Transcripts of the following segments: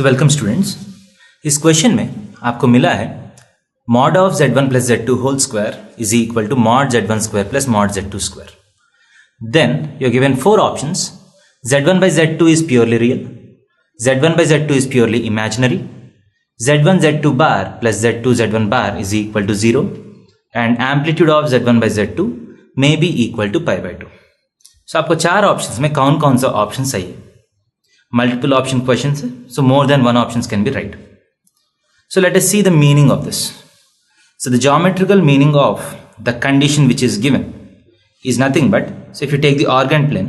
तो welcome students, इस question में आपको मिला है mod of z1 plus z2 whole square is equal to mod z1 square plus mod z2 square. Then you are given four options. z1 by z2 is purely real, z1 by z2 is purely imaginary, z1 z2 bar plus z2 z1 bar is equal to 0 and amplitude of z1 by z2 may be equal to pi by 2. So आपको चार options में कौन कौन सा option सही है. Multiple option questions, so more than one options can be right. So let us see the meaning of this. So the geometrical meaning of the condition which is given is nothing but, so if you take the organ plane,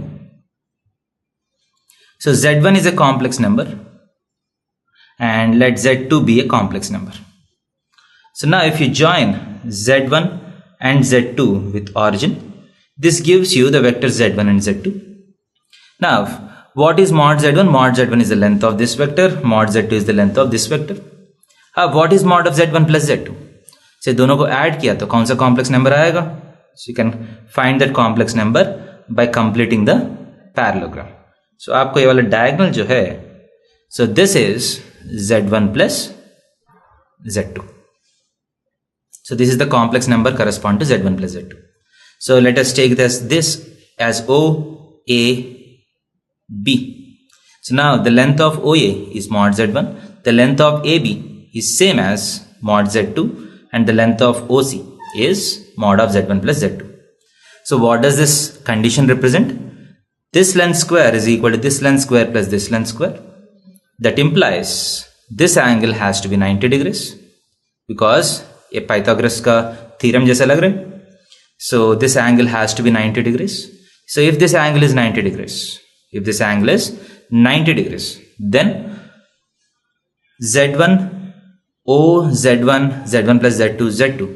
so z1 is a complex number and let z2 be a complex number. So now if you join z1 and z2 with origin, this gives you the vector z1 and z2. Now what is mod z1? Mod z1 is the length of this vector, mod z2 is the length of this vector. What is mod of z1 plus z2? So दोनों को add किया तो कौन सा complex number आएगा? So you can find that complex number by completing the parallelogram. So आपको ये वाला diagonal जो है, so this is z1 plus z2. So this is the complex number correspond to z1 plus z2. So let us take this as O A B. So now the length of OA is mod z1, the length of AB is same as mod z2, and the length of OC is mod of z1 plus z2. So what does this condition represent? This length square is equal to this length square plus this length square. That implies this angle has to be 90 degrees because ये Pythagoras का theorem जैसा लग रहा है. So this angle has to be 90 degrees. So if this angle is 90 degrees, if this angle is 90 degrees, then z1 O z1 z1 plus z2 z2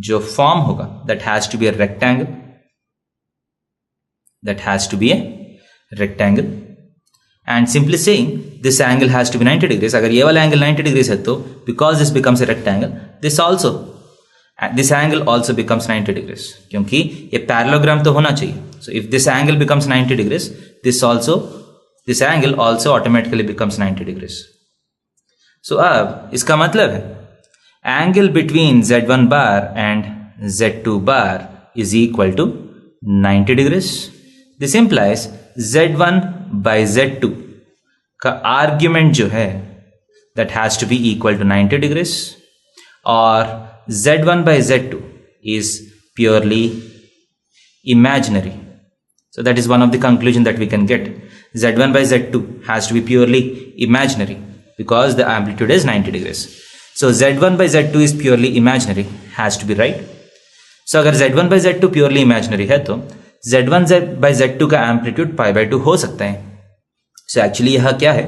जो form होगा, that has to be a rectangle. That has to be a rectangle. And simply saying this angle has to be 90 degrees. अगर ये वाला angle 90 degrees है तो because this becomes a rectangle, this angle also becomes 90 degrees क्योंकि ये parallelogram तो होना चाहिए. So if this angle becomes 90 degrees, this angle also automatically becomes 90 degrees. So अब इसका मतलब है angle between z1 bar and z2 bar is equal to 90 degrees. This implies z1 by z2 का argument जो है that has to be equal to 90 degrees और z1 by z2 is purely imaginary. So that is one of the conclusion that we can get. z1 by z2 has to be purely imaginary because the amplitude is 90 degrees. So z1 by z2 is purely imaginary has to be right. So अगर z1 by z2 purely imaginary है तो z1 by z2 का amplitude pi by 2 हो सकता है. So actually यह क्या है?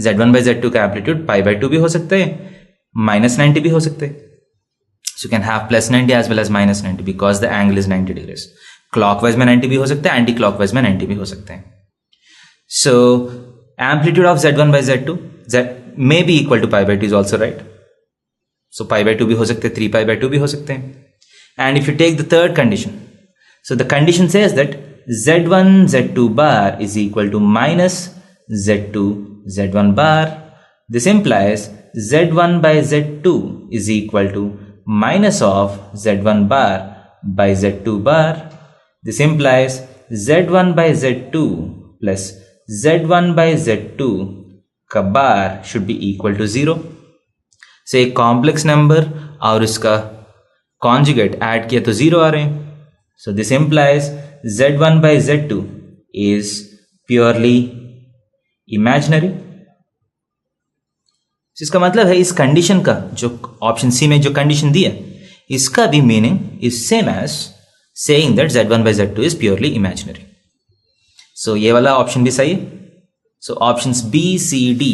z1 by z2 का amplitude pi by 2 भी हो सकता है, minus 90 भी हो सकता है. So you can have plus 90 as well as minus 90 because the angle is 90 degrees. Clockwise में 90 भी हो सकता है, anti-clockwise में 90 भी हो सकते हैं. So amplitude of z1 by z2 may be equal to pi by 2 is also right. So pi by 2 भी हो सकते हैं, 3 pi by 2 भी हो सकते हैं. And if you take the third condition, so the condition says that z1 z2 bar is equal to minus z2 z1 bar. This implies z1 by z2 is equal to minus of z1 bar by z2 bar. This implies z1 by z2 plus z1 by z2 का bar should be equal to 0. So एक complex number और इसका conjugate add किया तो 0 आ रहे हैं. So this implies z1 by z2 is purely imaginary. इसका मतलब है इस कंडीशन का जो ऑप्शन सी में जो कंडीशन दिया इसका भी meaning is same as saying that z1 by z2 is purely imaginary. So ये वाला ऑप्शन भी सही है. So options B C D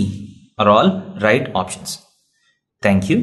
are all right options. Thank you.